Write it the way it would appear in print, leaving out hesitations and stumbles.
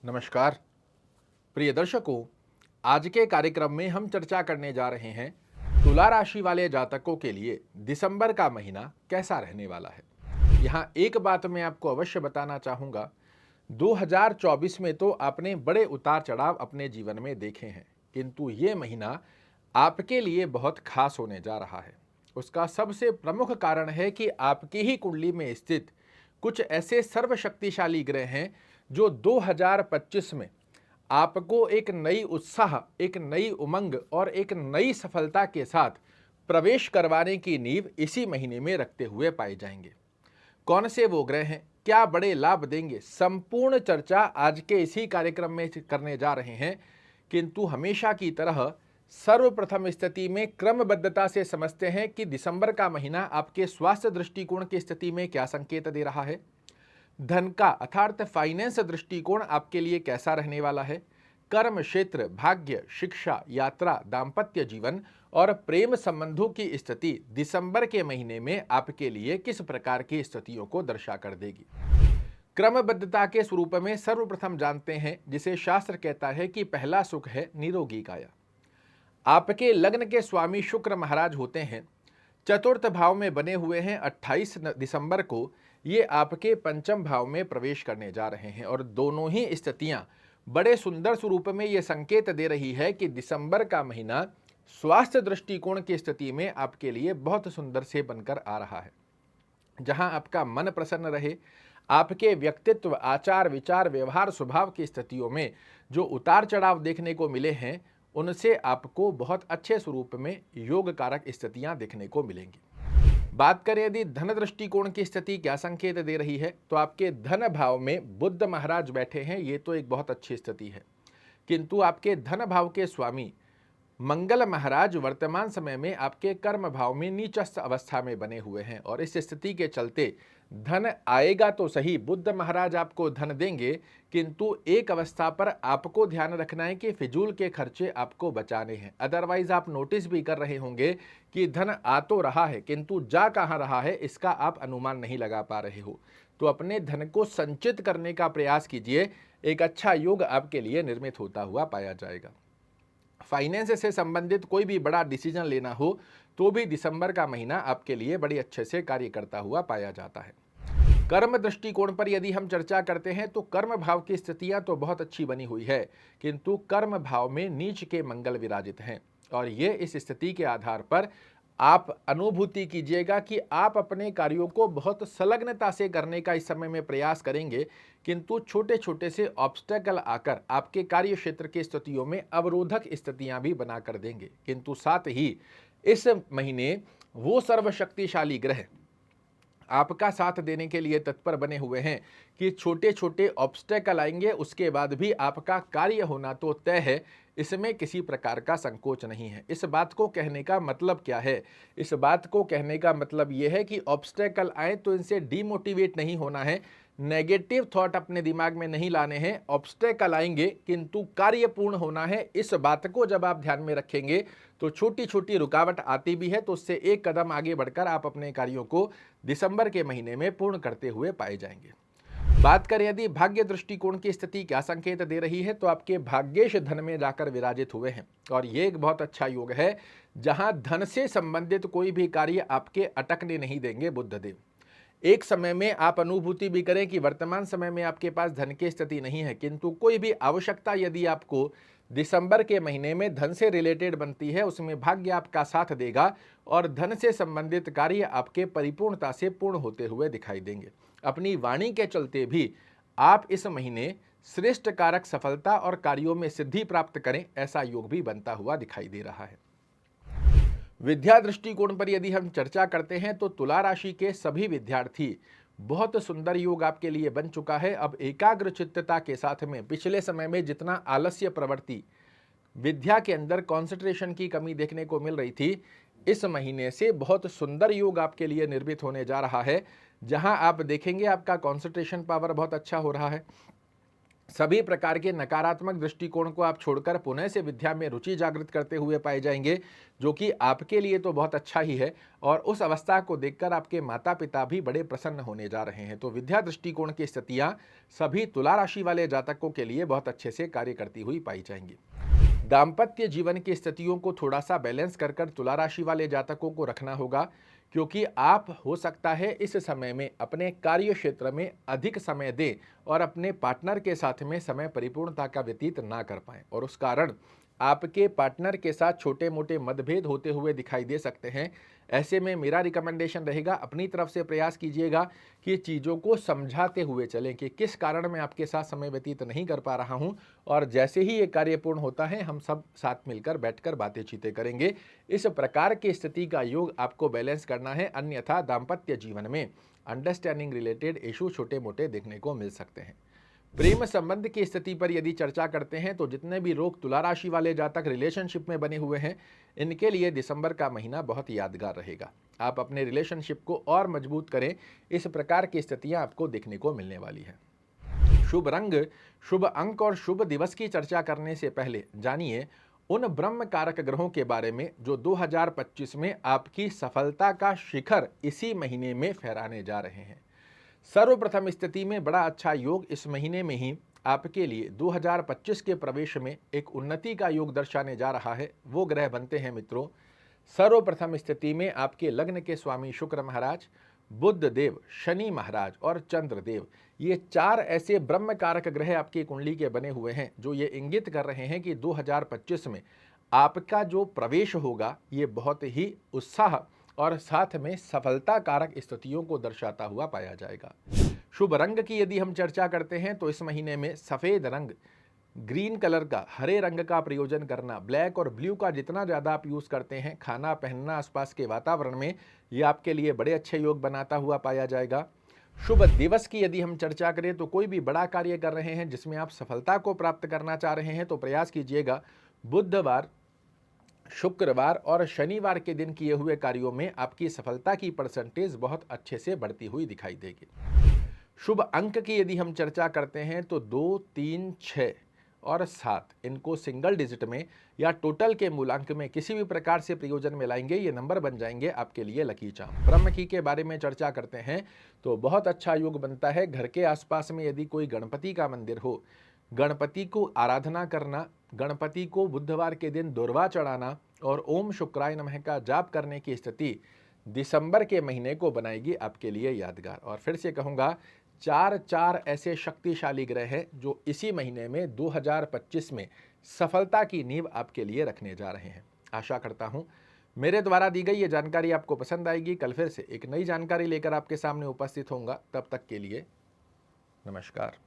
नमस्कार प्रिय दर्शकों, आज के कार्यक्रम में हम चर्चा करने जा रहे हैं तुला राशि वाले जातकों के लिए दिसंबर का महीना कैसा रहने वाला है। यहाँ एक बात मैं आपको अवश्य बताना चाहूँगा, 2024 में तो आपने बड़े उतार चढ़ाव अपने जीवन में देखे हैं, किंतु ये महीना आपके लिए बहुत खास होने जा रहा है। उसका सबसे प्रमुख कारण है कि आपकी ही कुंडली में स्थित कुछ ऐसे सर्वशक्तिशाली ग्रह हैं जो 2025 में आपको एक नई उत्साह, एक नई उमंग और एक नई सफलता के साथ प्रवेश करवाने की नींव इसी महीने में रखते हुए पाए जाएंगे। कौन से वो ग्रह हैं, क्या बड़े लाभ देंगे, संपूर्ण चर्चा आज के इसी कार्यक्रम में करने जा रहे हैं। किंतु हमेशा की तरह सर्वप्रथम स्थिति में क्रमबद्धता से समझते हैं कि दिसंबर का महीना आपके स्वास्थ्य दृष्टिकोण की स्थिति में क्या संकेत दे रहा है। धन का अर्थात फाइनेंस दृष्टिकोण आपके लिए कैसा रहने वाला है। कर्म क्षेत्र, भाग्य, शिक्षा, यात्रा, दाम्पत्य जीवन और प्रेम संबंधों की स्थिति दिसंबर के महीने में आपके लिए किस प्रकार की स्थितियों को दर्शा कर देगी। क्रमबद्धता के स्वरूप में सर्वप्रथम जानते हैं जिसे शास्त्र कहता है कि पहला सुख है निरोगी काया। आपके लग्न के स्वामी शुक्र महाराज होते हैं, चतुर्थ भाव में बने हुए हैं। 28 दिसंबर को ये आपके पंचम भाव में प्रवेश करने जा रहे हैं और दोनों ही स्थितियां बड़े सुंदर स्वरूप में ये संकेत दे रही है कि दिसंबर का महीना स्वास्थ्य दृष्टिकोण की स्थिति में आपके लिए बहुत सुंदर से बनकर आ रहा है। जहां आपका मन प्रसन्न रहे, आपके व्यक्तित्व, आचार, विचार, व्यवहार, स्वभाव की स्थितियों में जो उतार चढ़ाव देखने को मिले हैं, उनसे आपको बहुत अच्छे स्वरूप में योग कारक स्थितियां देखने को मिलेंगी। बात करें यदि धन दृष्टिकोण की स्थिति क्या संकेत दे रही है, तो आपके धन भाव में बुध महाराज बैठे हैं, ये तो एक बहुत अच्छी स्थिति है। किंतु आपके धन भाव के स्वामी मंगल महाराज वर्तमान समय में आपके कर्म भाव में नीचस्थ अवस्था में बने हुए हैं और इस स्थिति के चलते धन आएगा तो सही, बुद्ध महाराज आपको धन देंगे, किंतु एक अवस्था पर आपको ध्यान रखना है कि फिजूल के खर्चे आपको बचाने हैं। अदरवाइज आप नोटिस भी कर रहे होंगे कि धन आ तो रहा है किंतु जा कहाँ रहा है इसका आप अनुमान नहीं लगा पा रहे हो। तो अपने धन को संचित करने का प्रयास कीजिए, एक अच्छा योग आपके लिए निर्मित होता हुआ पाया जाएगा। फाइनेंस से संबंधित कोई भी बड़ा डिसीजन लेना हो तो भी दिसंबर का महीना आपके लिए बड़ी अच्छे से कार्य करता हुआ पाया जाता है। कर्म दृष्टिकोण पर यदि हम चर्चा करते हैं तो कर्म भाव की स्थितियां तो बहुत अच्छी बनी हुई है, किंतु कर्म भाव में नीच के मंगल विराजित हैं और ये इस स्थिति के आधार पर आप अनुभूति कीजिएगा कि आप अपने कार्यों को बहुत संलग्नता से करने का इस समय में प्रयास करेंगे, किंतु छोटे छोटे से ऑब्स्टेकल आकर आपके कार्य क्षेत्र की स्थितियों में अवरोधक स्थितियां भी बना कर देंगे। किंतु साथ ही इस महीने वो सर्वशक्तिशाली ग्रह आपका साथ देने के लिए तत्पर बने हुए हैं कि छोटे छोटे ऑब्स्टेकल आएंगे, उसके बाद भी आपका कार्य होना तो तय है, इसमें किसी प्रकार का संकोच नहीं है। इस बात को कहने का मतलब क्या है? इस बात को कहने का मतलब यह है कि ऑब्स्टेकल आए तो इनसे डीमोटिवेट नहीं होना है, नेगेटिव थॉट अपने दिमाग में नहीं लाने हैं। ऑब्स्टेकल आएंगे किंतु कार्य पूर्ण होना है, इस बात को जब आप ध्यान में रखेंगे तो छोटी छोटी रुकावट आती भी है तो उससे एक कदम आगे बढ़कर आप अपने कार्यों को दिसंबर के महीने में पूर्ण करते हुए पाए जाएंगे। बात करें यदि भाग्य दृष्टिकोण की स्थिति क्या संकेत दे रही है, तो आपके भाग्येश धन में जाकर विराजित हुए हैं और ये एक बहुत अच्छा योग है जहां धन से संबंधित कोई भी कार्य आपके अटकने नहीं देंगे बुद्धदेव। एक समय में आप अनुभूति भी करें कि वर्तमान समय में आपके पास धन की स्थिति नहीं है, किंतु कोई भी आवश्यकता यदि आपको दिसंबर के महीने में धन से रिलेटेड बनती है, उसमें भाग्य आपका साथ देगा और धन से संबंधित कार्य आपके परिपूर्णता से पूर्ण होते हुए दिखाई देंगे। अपनी वाणी के चलते भी आप इस महीने श्रेष्ठ कारक सफलता और कार्यों में सिद्धि प्राप्त करें, ऐसा योग भी बनता हुआ दिखाई दे रहा है। विद्या दृष्टिकोण पर यदि हम चर्चा करते हैं तो तुला राशि के सभी विद्यार्थी, बहुत सुंदर योग आपके लिए बन चुका है। अब एकाग्र चित्तता के साथ में पिछले समय में जितना आलस्य प्रवृत्ति, विद्या के अंदर कंसंट्रेशन की कमी देखने को मिल रही थी, इस महीने से बहुत सुंदर योग आपके लिए निर्मित होने जा रहा है, जहां आप देखेंगे आपका कंसंट्रेशन पावर बहुत अच्छा हो रहा है, सभी प्रकार के नकारात्मक दृष्टिकोण को आप छोड़कर पुनः से विद्या में रुचि जागृत करते हुए पाए जाएंगे, जो कि आपके लिए तो बहुत अच्छा ही है। और उस अवस्था को देखकर आपके माता पिता भी बड़े प्रसन्न होने जा रहे हैं। तो विद्या दृष्टिकोण की स्थितियां सभी तुला राशि वाले जातकों के लिए बहुत अच्छे से कार्य करती हुई पाई जाएंगी। दाम्पत्य जीवन की स्थितियों को थोड़ा सा बैलेंस कर तुला राशि वाले जातकों को रखना होगा, क्योंकि आप हो सकता है इस समय में अपने कार्य क्षेत्र में अधिक समय दें और अपने पार्टनर के साथ में समय परिपूर्णता का व्यतीत ना कर पाएं, और उस कारण आपके पार्टनर के साथ छोटे मोटे मतभेद होते हुए दिखाई दे सकते हैं। ऐसे में मेरा रिकमेंडेशन रहेगा, अपनी तरफ से प्रयास कीजिएगा कि चीज़ों को समझाते हुए चलें कि किस कारण मैं आपके साथ समय व्यतीत नहीं कर पा रहा हूं, और जैसे ही ये कार्य पूर्ण होता है हम सब साथ मिलकर बैठकर बातें चीतें करेंगे। इस प्रकार की स्थिति का योग आपको बैलेंस करना है, अन्यथा दाम्पत्य जीवन में अंडरस्टैंडिंग रिलेटेड इशू छोटे मोटे देखने को मिल सकते हैं। प्रेम संबंध की स्थिति पर यदि चर्चा करते हैं तो जितने भी लोग तुला राशि वाले जातक रिलेशनशिप में बने हुए हैं, इनके लिए दिसंबर का महीना बहुत यादगार रहेगा। आप अपने रिलेशनशिप को और मजबूत करें, इस प्रकार की स्थितियां आपको देखने को मिलने वाली है। शुभ रंग, शुभ अंक और शुभ दिवस की चर्चा करने से पहले जानिए उन ब्रह्म कारक ग्रहों के बारे में जो 2025 में आपकी सफलता का शिखर इसी महीने में फहराने जा रहे हैं। सर्वप्रथम स्थिति में बड़ा अच्छा योग इस महीने में ही आपके लिए 2025 के प्रवेश में एक उन्नति का योग दर्शाने जा रहा है। वो ग्रह बनते हैं मित्रों, सर्वप्रथम स्थिति में आपके लग्न के स्वामी शुक्र महाराज, बुध देव, शनि महाराज और चंद्र देव। ये चार ऐसे ब्रह्म कारक ग्रह आपकी कुंडली के बने हुए हैं जो ये इंगित कर रहे हैं कि 2025 में आपका जो प्रवेश होगा ये बहुत ही उत्साह और साथ में सफलता कारक स्थितियों को दर्शाता हुआ पाया जाएगा। शुभ रंग की यदि हम चर्चा करते हैं तो इस महीने में सफ़ेद रंग, ग्रीन कलर का, हरे रंग का प्रयोजन करना, ब्लैक और ब्लू का जितना ज़्यादा आप यूज़ करते हैं, खाना पहनना आसपास के वातावरण में, ये आपके लिए बड़े अच्छे योग बनाता हुआ पाया जाएगा। शुभ दिवस की यदि हम चर्चा करें तो कोई भी बड़ा कार्य कर रहे हैं जिसमें आप सफलता को प्राप्त करना चाह रहे हैं तो प्रयास कीजिएगा बुधवार, शुक्रवार और शनिवार के दिन किए हुए कार्यों में आपकी सफलता की परसेंटेज बहुत अच्छे से बढ़ती हुई दिखाई देगी। शुभ अंक की यदि हम चर्चा करते हैं तो 2, 3, 6 और 7 इनको सिंगल डिजिट में या टोटल के मूलांक में किसी भी प्रकार से प्रयोजन में लाएंगे, ये नंबर बन जाएंगे आपके लिए लकी चार्म। ब्रह्मकी के बारे में चर्चा करते हैं तो बहुत अच्छा योग बनता है। घर के आसपास में यदि कोई गणपति का मंदिर हो, गणपति को आराधना करना, गणपति को बुधवार के दिन दुर्वा चढ़ाना और ओम शुक्राय नमः का जाप करने की स्थिति दिसंबर के महीने को बनाएगी आपके लिए यादगार। और फिर से कहूँगा, चार ऐसे शक्तिशाली ग्रह हैं जो इसी महीने में 2025 में सफलता की नींव आपके लिए रखने जा रहे हैं। आशा करता हूँ मेरे द्वारा दी गई ये जानकारी आपको पसंद आएगी। कल फिर से एक नई जानकारी लेकर आपके सामने उपस्थित होऊंगा। तब तक के लिए नमस्कार।